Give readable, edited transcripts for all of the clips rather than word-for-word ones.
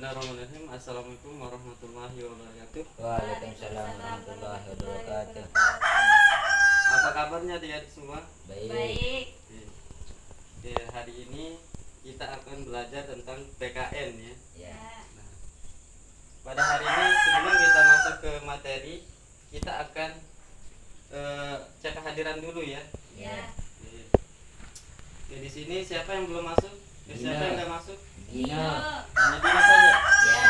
Bismillahirrahmanirrahim. Assalamualaikum warahmatullahi wabarakatuh. Waalaikumsalam warahmatullahi wabarakatuh. Apa kabarnya adik semua? Baik. Hari ini kita akan belajar tentang PKN ya. Ya. Nah, pada hari ini sebelum kita masuk ke materi, kita akan cek kehadiran dulu ya. Ya. Di sini siapa yang belum masuk? Siapa yang nggak masuk? Dino. Hanya Dino saja. Ya.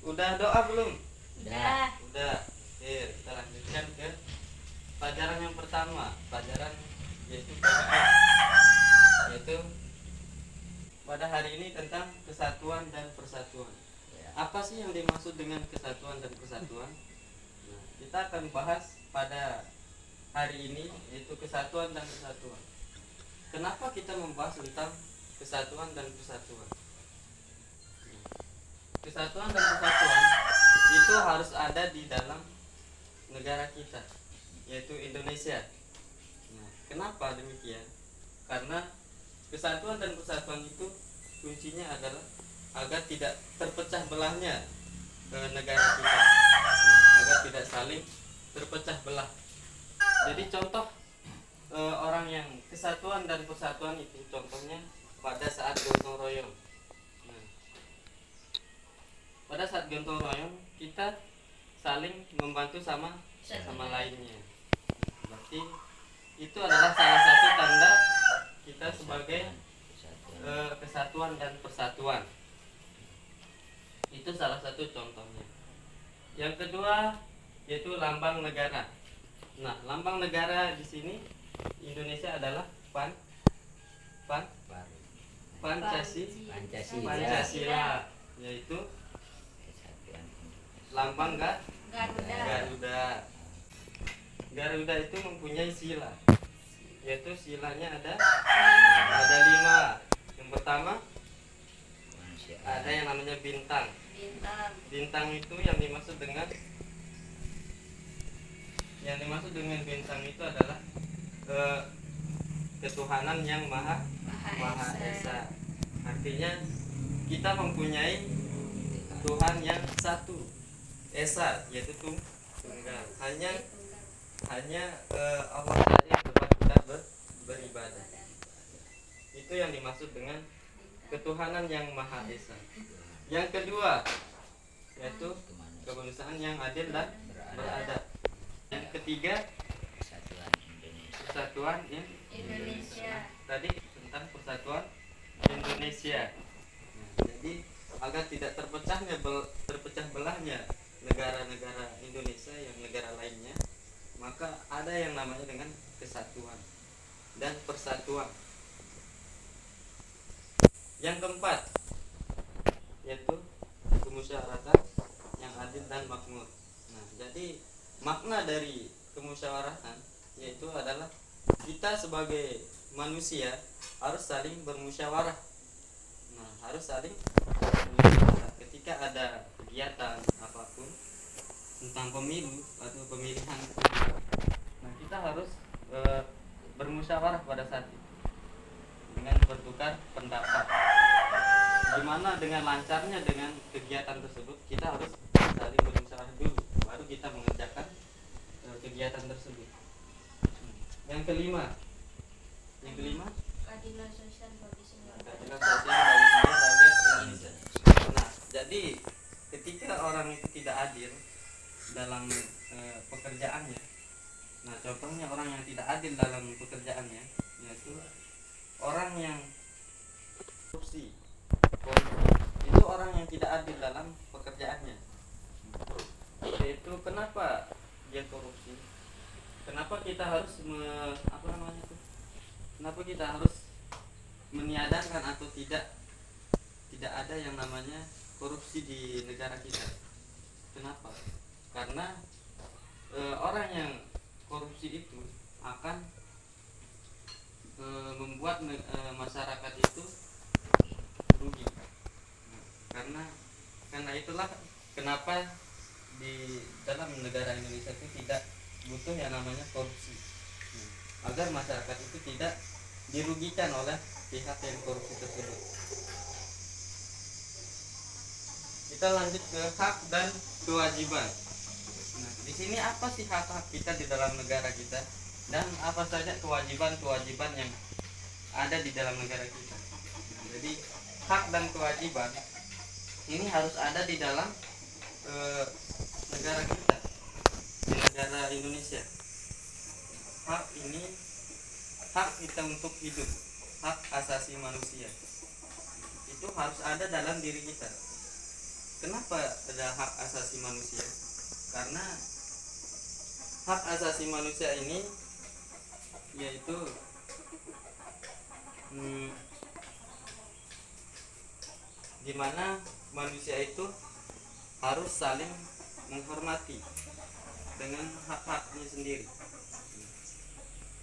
Udah doa belum? Udah. Udah. Kita lanjutkan ke pelajaran yang pertama, pelajaran yaitu PKN, yaitu pada hari ini tentang kesatuan dan persatuan. Ya. Apa sih yang dimaksud dengan kesatuan dan persatuan? Nah, kita akan bahas pada hari ini yaitu kesatuan dan persatuan. Kenapa kita membahas tentang kesatuan dan persatuan? Kesatuan dan persatuan itu harus ada di dalam negara kita, yaitu Indonesia. Nah, kenapa demikian? Karena kesatuan dan persatuan itu kuncinya adalah agar tidak terpecah belahnya negara kita, agar tidak saling terpecah belah. Jadi contoh orang yang kesatuan dan persatuan itu contohnya pada saat gotong royong. Nah, pada saat gotong royong kita saling membantu sama lainnya. Berarti itu adalah salah satu tanda kita sebagai kesatuan dan persatuan. Itu salah satu contohnya. Yang kedua yaitu lambang negara. Nah, lambang negara di sini Indonesia adalah Pancasila, yaitu lambang Garuda. Garuda itu mempunyai sila, yaitu silanya ada 5. Yang pertama ada yang namanya bintang. Bintang itu yang dimaksud dengan bintang itu adalah ketuhanan yang maha esa. Artinya kita mempunyai Tuhan yang satu, esa, yaitu tunggal. Hanya Allah saja yang tempat kita beribadah. Itu yang dimaksud dengan ketuhanan yang maha esa. Yang kedua yaitu kemanusiaan yang adil dan beradab. Yang ketiga persatuan Indonesia. Tadi tentang persatuan Indonesia. Nah, jadi agar tidak terpecah belahnya negara-negara Indonesia yang negara lainnya, maka ada yang namanya dengan kesatuan dan persatuan. Yang keempat yaitu kemusyawaratan yang adil dan makmur. Nah, jadi makna dari kemusyawaratan yaitu adalah kita sebagai manusia harus saling bermusyawarah. Nah, harus saling bermusyawarah ketika ada kegiatan apapun tentang pemilu atau pemilihan. Nah, kita harus bermusyawarah pada saat itu dengan bertukar pendapat. Gimana dengan lancarnya dengan kegiatan tersebut, kita harus saling bermusyawarah dulu, baru kita mengerjakan kegiatan tersebut. Yang kelima keadilan sosial bagi semua rakyat Indonesia. Nah, jadi ketika orang itu tidak adil dalam pekerjaannya, nah contohnya orang yang tidak adil dalam pekerjaannya yaitu orang yang korupsi. Itu orang yang tidak adil dalam pekerjaannya. Yaitu kenapa dia korupsi? Kenapa kita harus Kenapa kita harus meniadakan atau tidak ada yang namanya korupsi di negara kita? Kenapa? Karena orang yang korupsi itu akan membuat masyarakat itu rugi. Karena itulah kenapa di dalam negara Indonesia itu tidak butuh yang namanya korupsi, agar masyarakat itu tidak dirugikan oleh pihak yang korupsi tersebut. kita lanjut ke hak dan kewajiban. Nah, di sini apa sih hak-hak kita di dalam negara kita dan apa saja kewajiban-kewajiban yang ada di dalam negara kita. Nah, jadi hak dan kewajiban ini harus ada di dalam negara kita, di negara Indonesia. Hak ini hak kita untuk hidup, hak asasi manusia. Itu harus ada dalam diri kita. Kenapa ada hak asasi manusia? Karena hak asasi manusia ini yaitu di mana manusia itu harus saling menghormati dengan hak-haknya sendiri,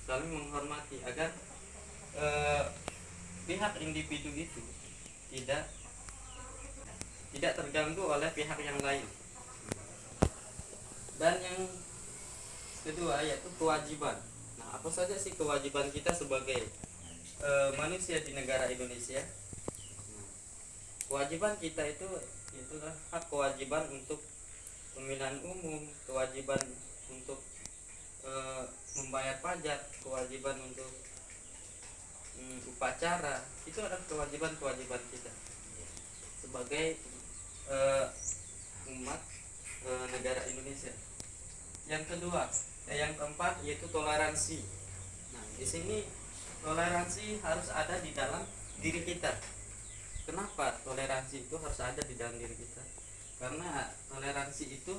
saling menghormati agar pihak individu itu tidak terganggu oleh pihak yang lain. Dan yang kedua yaitu kewajiban. Nah, apa saja sih kewajiban kita sebagai manusia di negara Indonesia? Kewajiban kita itulah hak kewajiban untuk pemilihan umum, kewajiban untuk membayar pajak, kewajiban untuk upacara. Itu adalah kewajiban-kewajiban kita sebagai umat negara Indonesia. Yang kedua, yang keempat yaitu toleransi. Nah, di sini toleransi harus ada di dalam diri kita. Kenapa toleransi itu harus ada di dalam diri kita? Karena toleransi itu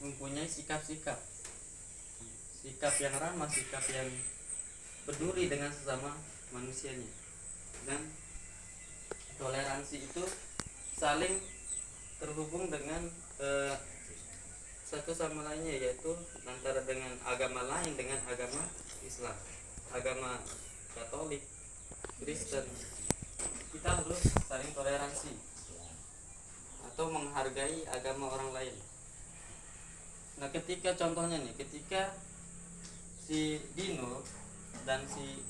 mempunyai sikap-sikap yang ramah, sikap yang peduli dengan sesama manusianya. Dan toleransi itu saling terhubung dengan satu sama lainnya, yaitu antara dengan agama lain, dengan agama Islam, agama Katolik, Kristen. Kita harus saling toleransi atau menghargai agama orang lain. Nah, ketika contohnya nih, ketika si Dino dan si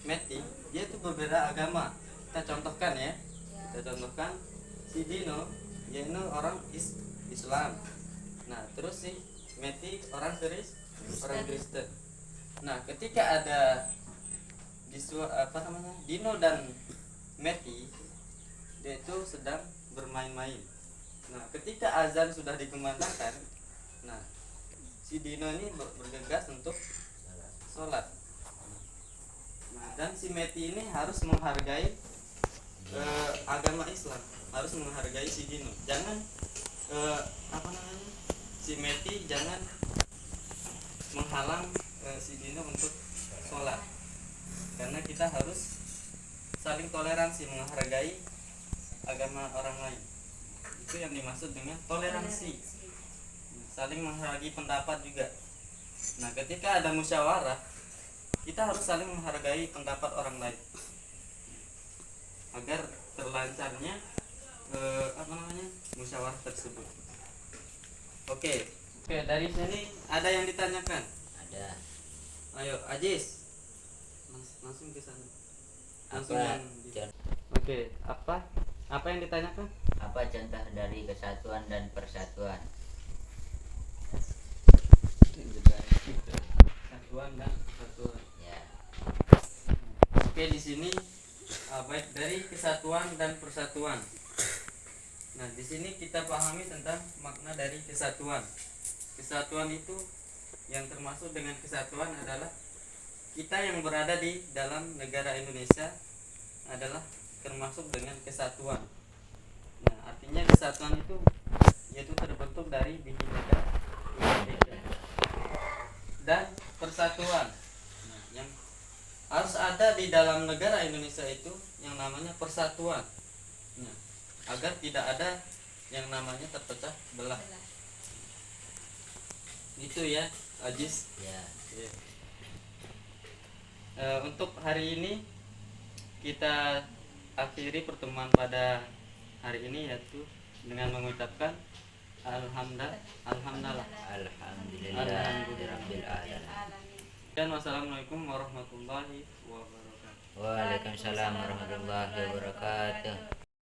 Meti dia itu berbeda agama, kita contohkan ya, si Dino dia itu orang Islam. Nah, terus si Meti orang Kristen. Nah, ketika ada Dino dan Meti, dia itu sedang bermain-main. Nah, ketika azan sudah dikumandangkan, nah si Dino ini bergegas untuk sholat. Nah, dan si Meti ini harus menghargai agama Islam, harus menghargai si Dino. Jangan si Meti jangan menghalang si Dino untuk sholat, karena kita harus saling toleransi, menghargai agama orang lain. Itu yang dimaksud dengan toleransi. Saling menghargai pendapat juga. Nah, ketika ada musyawarah, kita harus saling menghargai pendapat orang lain agar terlancarnya musyawarah tersebut. Oke, dari sini ada yang ditanyakan? Ada. Ayo, Ajis. Langsung ke sana. Oke, apa yang ditanyakan? Apa contoh dari kesatuan dan persatuan? Kesatuan dan persatuan. Ya. Oke, di sini baik dari kesatuan dan persatuan. Nah, di sini kita pahami tentang makna dari kesatuan. Kesatuan itu yang termasuk dengan kesatuan adalah kita yang berada di dalam negara Indonesia adalah termasuk dengan kesatuan. Nah, artinya kesatuan itu yaitu terbentuk dari Bhinneka Indonesia. Dan persatuan, nah, yang harus ada di dalam negara Indonesia itu yang namanya persatuan. Nah, agar tidak ada yang namanya terpecah belah. Itu ya, Ajis. Ya. Untuk hari ini kita akhiri pertemuan pada hari ini yaitu dengan mengucapkan alhamdulillah. Alhamdulillahirabbil alamin. Dan wassalamualaikum warahmatullahi wabarakatuh. Waalaikumsalam warahmatullahi wabarakatuh.